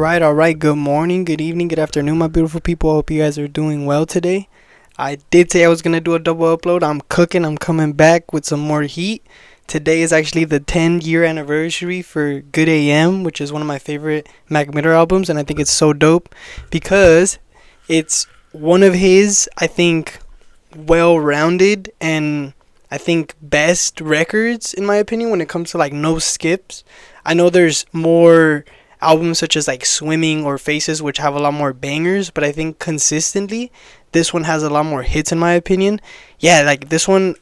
All right. Good morning, good evening, good afternoon, my beautiful people. I hope you guys are doing well today. I did say I was gonna do a double upload. I'm cooking. I'm coming back with some more heat. Today is actually the 10-year anniversary for Good AM, which is one of my favorite Mac Miller albums, and I think it's so dope because it's one of his, I think, well-rounded and I think best records in my opinion when it comes to like no skips. I know there's more albums such as like Swimming or Faces which have a lot more bangers, but I think consistently this one has a lot more hits in my opinion. Yeah, like this one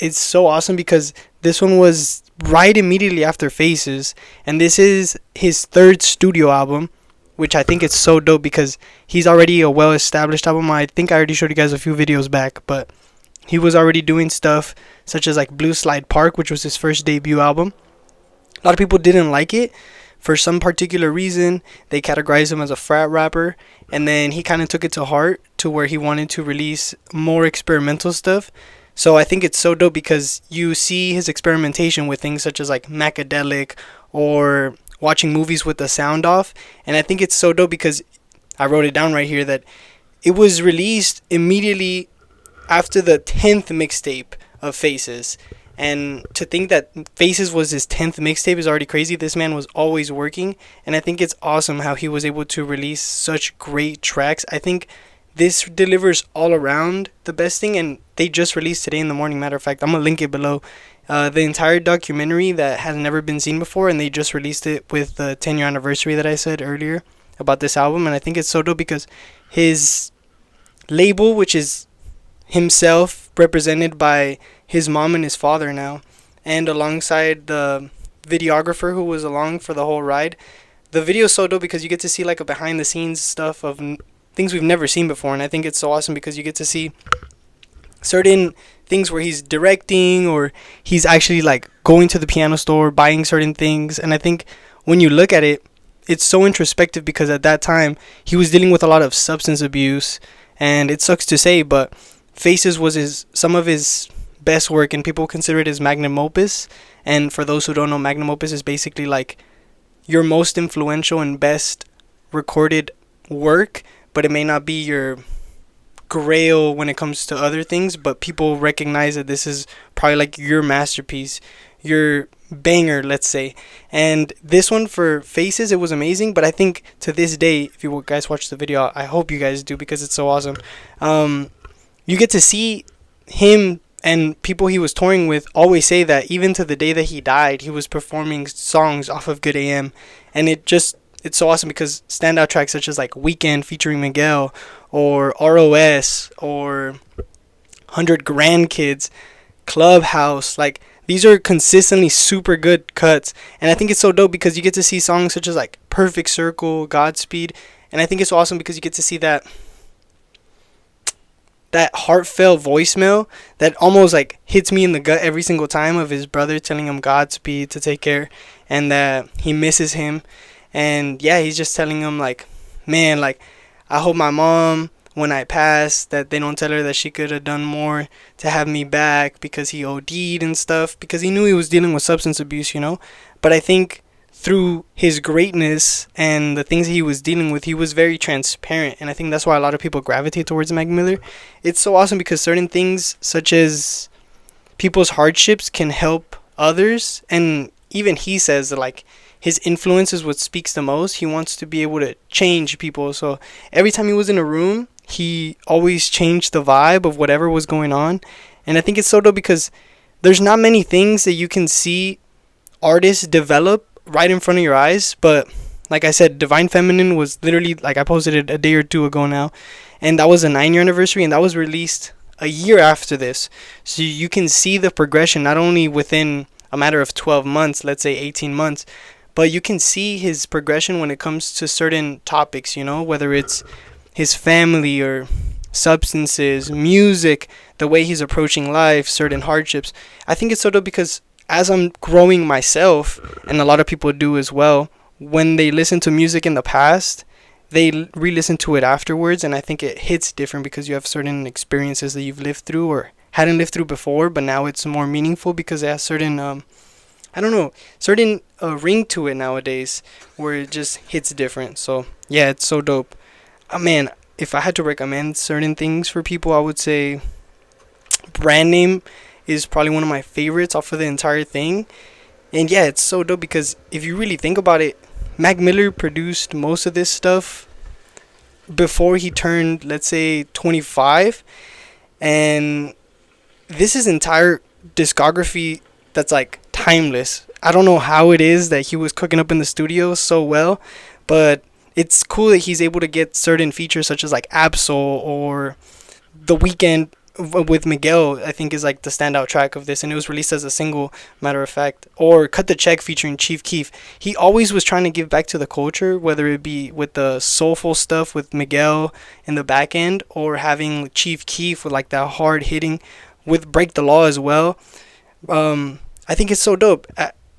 is so awesome because this one was right immediately after Faces, and this is his third studio album, which I think is so dope because he's already a well established album. I think I already showed you guys a few videos back, but he was already doing stuff such as like Blue Slide Park, which was his first debut album. A lot of people didn't like it for some particular reason. They categorized him as a frat rapper, and then he kind of took it to heart to where he wanted to release more experimental stuff. So I think it's so dope because you see his experimentation with things such as like Macadelic or watching movies with the sound off. And I think it's so dope because I wrote it down right here that it was released immediately after the 10th mixtape of Faces. And to think that Faces was his 10th mixtape is already crazy. This man was always working, and I think it's awesome how he was able to release such great tracks. I think this delivers all around the best thing, and they just released today in the morning. Matter of fact, I'm gonna link it below. The entire documentary that has never been seen before, and they just released it with the 10-year anniversary that I said earlier about this album. And I think it's so dope because his label, which is himself represented by his mom and his father now, and alongside the videographer who was along for the whole ride. The video is so dope because you get to see like a behind the scenes stuff of things we've never seen before, and I think it's so awesome because you get to see certain things where he's directing or he's actually like going to the piano store buying certain things. And I think when you look at it, it's so introspective because at that time he was dealing with a lot of substance abuse, and it sucks to say, but Faces was some of his best work, and people consider it his magnum opus. And for those who don't know, magnum opus is basically like your most influential and best recorded work, but it may not be your grail when it comes to other things, but people recognize that this is probably like your masterpiece, your banger, let's say. And this one for Faces, it was amazing, but I think to this day, if you guys watch the video, I hope you guys do because it's so awesome. You get to see him, and people he was touring with always say that even to the day that he died, he was performing songs off of Good AM. And it's so awesome because standout tracks such as like Weekend featuring Miguel or ROS or 100 Grandkids, Clubhouse, like these are consistently super good cuts. And I think it's so dope because you get to see songs such as like Perfect Circle, Godspeed. And I think it's awesome because you get to see that heartfelt voicemail that almost like hits me in the gut every single time, of his brother telling him Godspeed, to take care, and that he misses him. And yeah, he's just telling him like, man, like I hope my mom, when I pass, that they don't tell her that she could have done more to have me back, because he OD'd and stuff, because he knew he was dealing with substance abuse, you know. But I think through his greatness and the things he was dealing with, he was very transparent, and I think that's why a lot of people gravitate towards Mac Miller. It's so awesome because certain things such as people's hardships can help others, and even he says that like his influence is what speaks the most. He wants to be able to change people, so every time he was in a room, he always changed the vibe of whatever was going on. And I think it's so dope because there's not many things that you can see artists develop right in front of your eyes. But like I said, Divine Feminine was literally, like, I posted it a day or two ago now, and that was a 9-year anniversary, and that was released a year after this. So you can see the progression not only within a matter of 12 months, let's say 18 months, but you can see his progression when it comes to certain topics, you know, whether it's his family or substances, music, the way he's approaching life, certain hardships. I think it's so dope because as I'm growing myself, and a lot of people do as well, when they listen to music in the past, they re-listen to it afterwards, and I think it hits different because you have certain experiences that you've lived through or hadn't lived through before, but now it's more meaningful because it has certain I don't know, certain ring to it nowadays where it just hits different. So yeah, it's so dope. Man, if I had to recommend certain things for people, I would say brand name is probably one of my favorites off of the entire thing. And yeah, it's so dope because if you really think about it, Mac Miller produced most of this stuff before he turned, let's say, 25. And this is entire discography that's like timeless. I don't know how it is that he was cooking up in the studio so well, but it's cool that he's able to get certain features such as like Absol or The Weekend with Miguel, I think is like the standout track of this, and it was released as a single, matter of fact. Or Cut the Check featuring Chief Keef. He always was trying to give back to the culture, whether it be with the soulful stuff with Miguel in the back end, or having Chief Keef with like that hard hitting with Break the Law as well. I think it's so dope.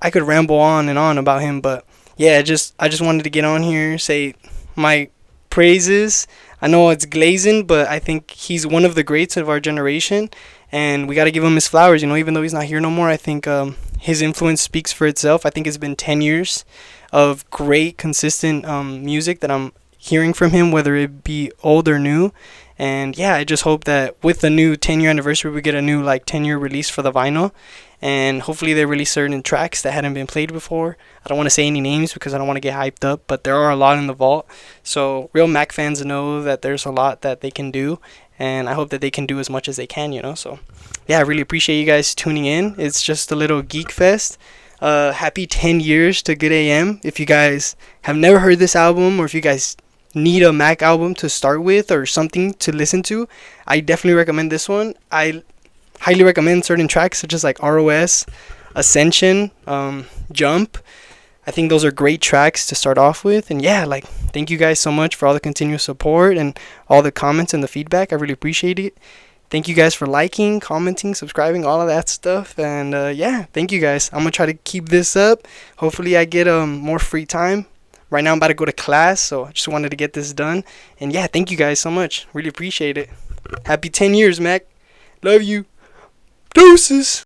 I could ramble on and on about him, but yeah, I just wanted to get on here, say my praises. I know it's glazing, but I think he's one of the greats of our generation, and we got to give him his flowers. You know, even though he's not here no more, I think his influence speaks for itself. I think it's been 10 years of great, consistent music that I'm hearing from him, whether it be old or new. And yeah, I just hope that with the new 10-year anniversary, we get a new like 10-year release for the vinyl. And hopefully they release certain tracks that hadn't been played before. I don't want to say any names because I don't want to get hyped up, but there are a lot in the vault. So real Mac fans know that there's a lot that they can do, and I hope that they can do as much as they can, you know. So yeah, I really appreciate you guys tuning in. It's just a little geek fest. Happy 10 years to Good AM. If you guys have never heard this album, or if you guys need a Mac album to start with or something to listen to, I definitely recommend this one. I highly recommend certain tracks such as like ROS, Ascension, Jump. I think those are great tracks to start off with. And yeah, like, thank you guys so much for all the continuous support and all the comments and the feedback. I really appreciate it. Thank you guys for liking, commenting, subscribing, all of that stuff. And yeah, thank you guys. I'm gonna try to keep this up. Hopefully I get more free time. Right now I'm about to go to class, so I just wanted to get this done. And yeah, thank you guys so much. Really appreciate it. Happy 10 years, Mac. Love you. Deuces.